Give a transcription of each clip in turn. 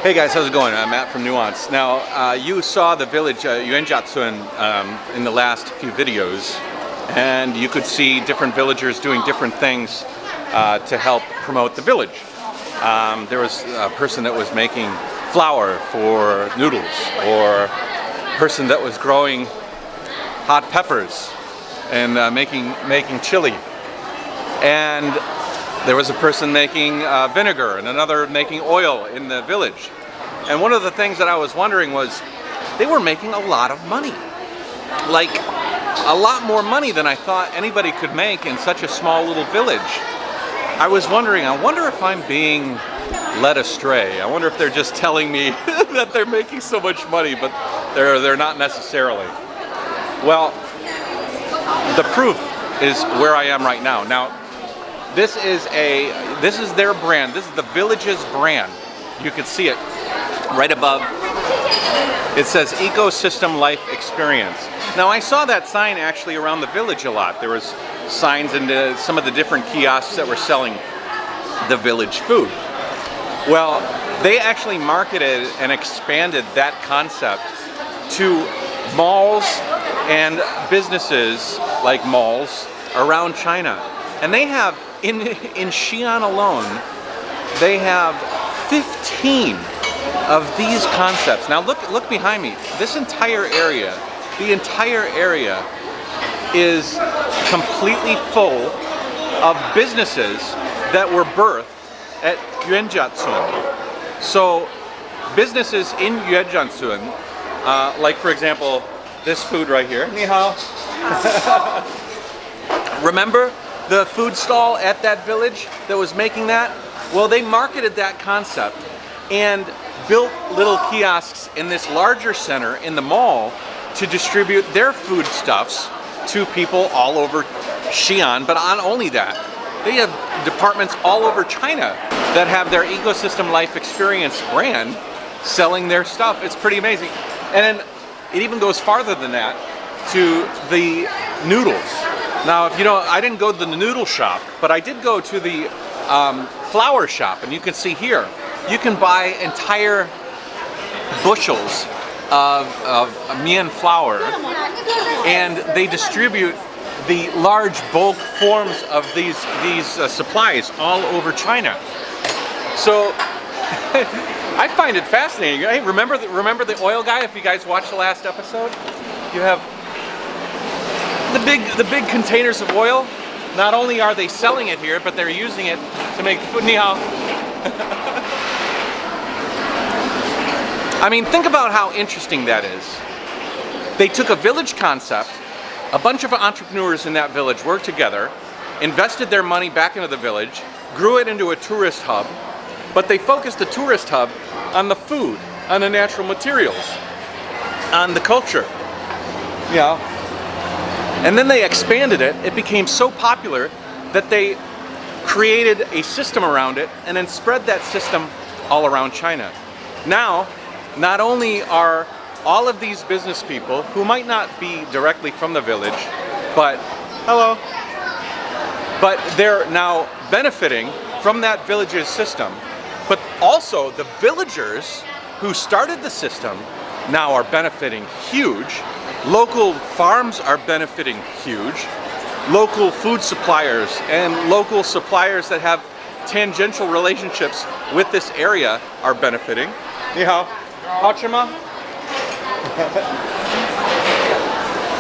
Hey guys, how's it going? I'm Matt from Nuance. Now, you saw the village Yuanjiatsun in the last few videos, and you could see different villagers doing different things to help promote the village. There was a person that was making flour for noodles, or a person that was growing hot peppers and making chili, and there was a person making vinegar and another making oil in the village. And one of the things that I was wondering was, they were making a lot of money. Like, a lot more money than I thought anybody could make in such a small little village. I was wondering, I wonder if I'm being led astray. I wonder if they're just telling me that they're making so much money, but they're not necessarily. Well, the proof is where I am right now. Now, this is their brand. This is the village's brand. You can see it right above. It says Ecosystem Life Experience. Now, I saw that sign actually around the village a lot. There was signs in some of the different kiosks that were selling the village food. Well, they actually marketed and expanded that concept to malls and businesses like malls around China. And they have, in Xi'an alone, they have 15 of these concepts. Now look behind me. This entire area, the entire area is completely full of businesses that were birthed at Yuanjiatsun. So businesses in Yuanjiatsun, like for example, this food right here. Ni hao. Remember the food stall at that village that was making that? Well, they marketed that concept and built little kiosks in this larger center in the mall to distribute their foodstuffs to people all over Xi'an, but not only that. They have departments all over China that have their Ecosystem Life Experience brand selling their stuff. It's pretty amazing. And then it even goes farther than that to the noodles. Now, if you know, I didn't go to the noodle shop, but I did go to the flour shop, and you can see here, you can buy entire bushels of mian flour, and they distribute the large bulk forms of these supplies all over China. So I find it fascinating. Hey, remember the oil guy? If you guys watched the last episode, you have the big containers of oil. Not only are they selling it here, but they're using it to make food. Ni hao. I mean, think about how interesting that is. They took a village concept, a bunch of entrepreneurs in that village worked together, invested their money back into the village, grew it into a tourist hub, but they focused the tourist hub on the food, on the natural materials, on the culture. Yeah. And then they expanded it. It became so popular that they created a system around it and then spread that system all around China. Now, not only are all of these business people, who might not be directly from the village, but they're now benefiting from that village's system, but also the villagers who started the system now are benefiting huge. Local farms are benefiting huge. Local food suppliers and local suppliers that have tangential relationships with this area are benefiting. Ni hao. Hao chi ma?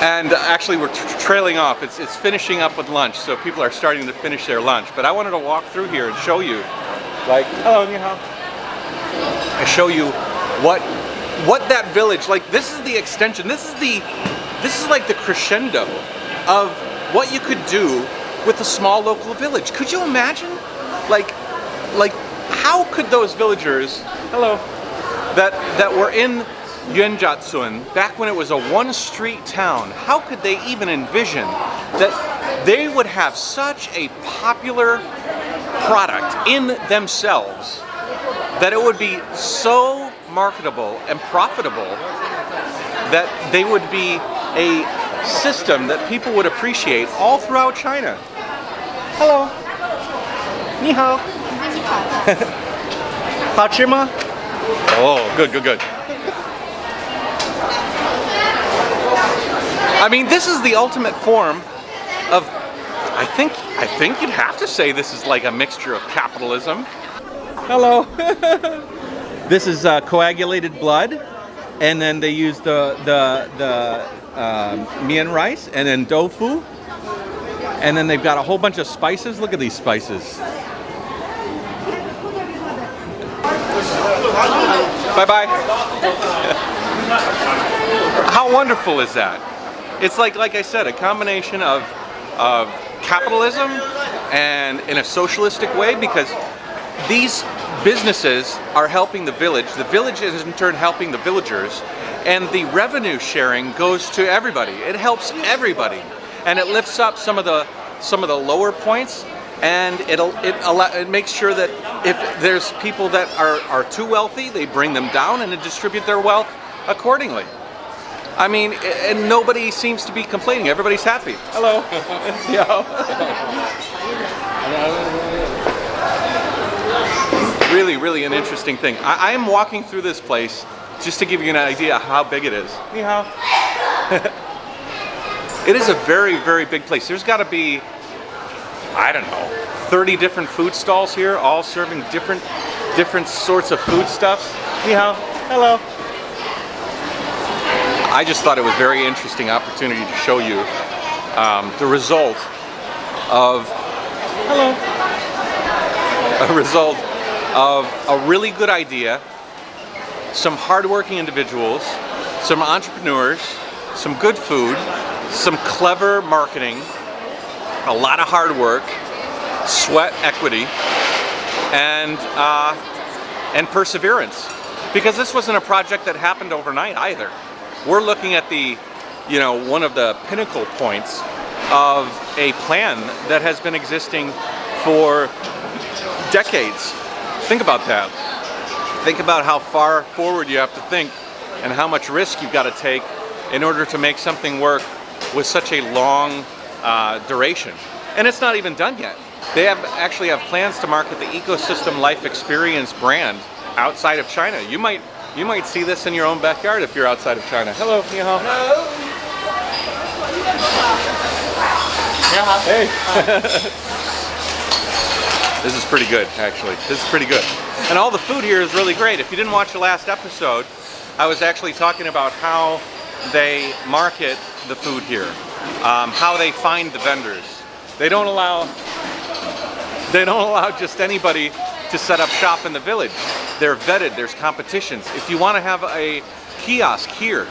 And actually we're trailing off. It's finishing up with lunch, so people are starting to finish their lunch. But I wanted to walk through here and show you, like, hello, ni hao. I show you what that village, like, this is the extension, this is like the crescendo of what you could do with a small local village. Could you imagine? Like how could those villagers, hello, that were in Yuanjiatsun back when it was a one-street town, how could they even envision that they would have such a popular product in themselves that it would be so marketable and profitable that they would be a system that people would appreciate all throughout China. Hello. Ni hao. Hao chi ma? Oh, good, good, good. I mean, this is the ultimate form of, I think you'd have to say this is like a mixture of capitalism. Hello. This is coagulated blood, and then they use the mian rice, and then tofu, and then they've got a whole bunch of spices. Look at these spices. Bye-bye. How wonderful is that? It's like I said, a combination of capitalism and in a socialistic way, because these businesses are helping the village is in turn helping the villagers, and the revenue sharing goes to everybody. It helps everybody, and it lifts up some of the lower points, and it makes sure that if there's people that are too wealthy, they bring them down and distribute their wealth accordingly. I mean, and nobody seems to be complaining. Everybody's happy. Hello. Really, really an interesting thing. I am walking through this place just to give you an idea of how big it is. Ni hao. It is a very, very big place. There's got to be, I don't know, 30 different food stalls here, all serving different sorts of foodstuffs. Ni hao. Hello. I just thought it was a very interesting opportunity to show you the result of a really good idea, some hardworking individuals, some entrepreneurs, some good food, some clever marketing, a lot of hard work, sweat equity, and perseverance. Because this wasn't a project that happened overnight either. We're looking at one of the pinnacle points of a plan that has been existing for decades. Think about that. Think about how far forward you have to think and how much risk you've got to take in order to make something work with such a long duration. And it's not even done yet. They actually have plans to market the Ecosystem Life Experience brand outside of China. You might see this in your own backyard if you're outside of China. Hello, ni hao. Hello. Hey. This is pretty good, actually. This is pretty good. And all the food here is really great. If you didn't watch the last episode, I was actually talking about how they market the food here, how they find the vendors. They don't allow just anybody to set up shop in the village. They're vetted, there's competitions. If you want to have a kiosk here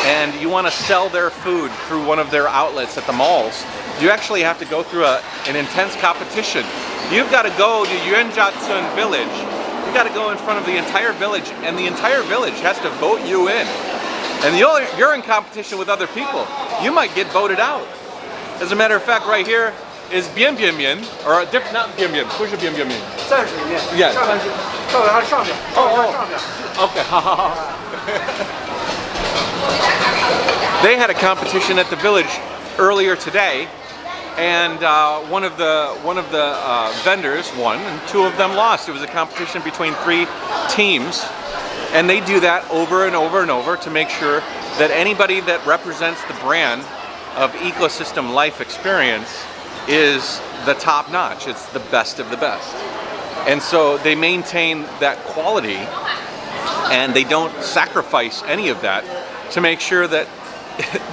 and you want to sell their food through one of their outlets at the malls, you actually have to go through an intense competition. You've got to go to Yuanjiatsun village. You've got to go in front of the entire village, and the entire village has to vote you in. And you're in competition with other people. You might get voted out. As a matter of fact, right here is bian bian mian, or not bian bian, 不是bian bian mian. Yeah. Okay. They had a competition at the village earlier today, and one of the vendors won, and two of them lost. It was a competition between 3 teams, and they do that over and over and over to make sure that anybody that represents the brand of Ecosystem Life Experience is the top notch. It's the best of the best. And so they maintain that quality, and they don't sacrifice any of that to make sure that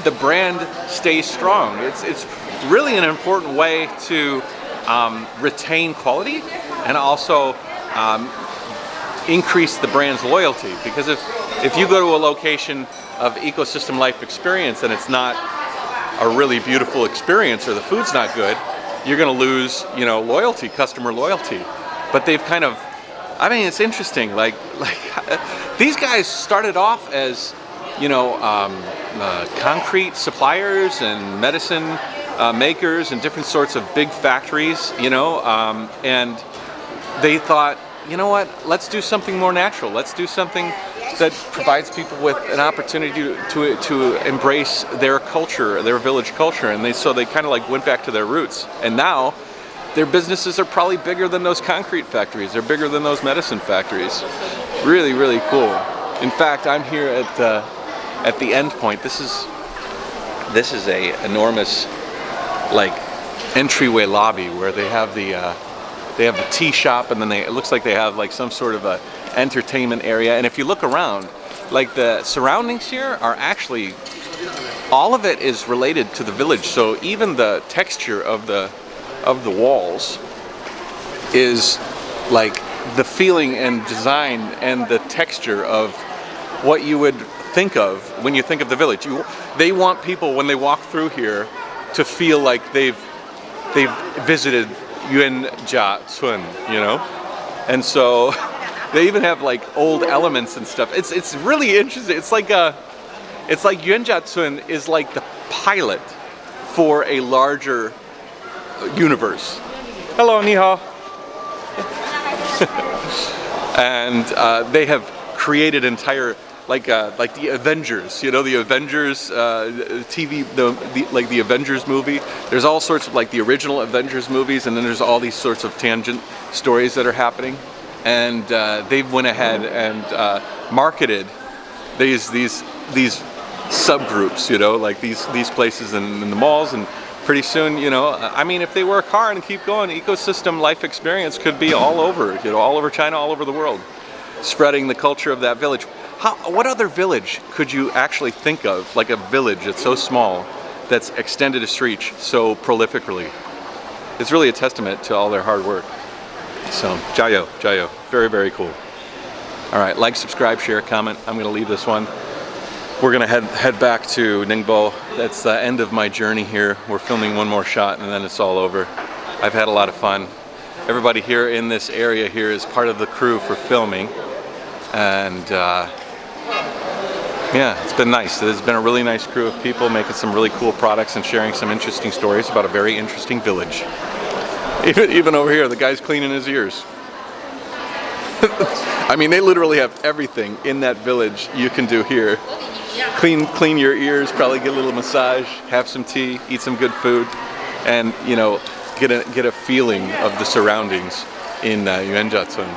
the brand stays strong. It's really an important way to retain quality and also increase the brand's loyalty. Because if you go to a location of Ecosystem Life Experience and it's not a really beautiful experience or the food's not good, you're going to lose, loyalty, customer loyalty. But they've kind of, it's interesting. Like these guys started off as, concrete suppliers and medicine makers and different sorts of big factories, and they thought, you know what, let's do something more natural. Let's do something that provides people with an opportunity to embrace their culture, their village culture. And so they kind of like went back to their roots. And now their businesses are probably bigger than those concrete factories. They're bigger than those medicine factories. Really, really cool. In fact, I'm here at the end point. This is a enormous like entryway lobby where they have the tea shop, and then it looks like they have like some sort of a entertainment area. And if you look around, like the surroundings here are actually, all of it is related to the village. So even the texture of the walls is like the feeling and design and the texture of what you would think of when you think of the village. They want people when they walk through here to feel like they've visited Yuanjia-cun, you know? And so they even have like old elements and stuff. It's really interesting. It's like Yuanjia-cun is like the pilot for a larger universe. Hello, ni hao. And they have created entire like the Avengers, you know, the Avengers TV, like the Avengers movie. There's all sorts of like the original Avengers movies, and then there's all these sorts of tangent stories that are happening. And they've went ahead and marketed these subgroups, you know, like these places in the malls. And pretty soon, you know, I mean, if they work hard and keep going, ecosystem life experience could be all over, you know, all over China, all over the world, spreading the culture of that village. What other village could you actually think of, like a village that's so small, that's extended its reach so prolifically? It's really a testament to all their hard work. So, jiao, jiao. Very, very cool. All right, like, subscribe, share, comment. I'm going to leave this one. We're going to head back to Ningbo. That's the end of my journey here. We're filming one more shot and then it's all over. I've had a lot of fun. Everybody here in this area here is part of the crew for filming. And yeah, it's been nice. There's been a really nice crew of people making some really cool products and sharing some interesting stories about a very interesting village. Even over here, the guy's cleaning his ears. I mean, they literally have everything in that village you can do here. Clean your ears, probably get a little massage, have some tea, eat some good food, and, you know, get a feeling of the surroundings in Yuanjia-cun.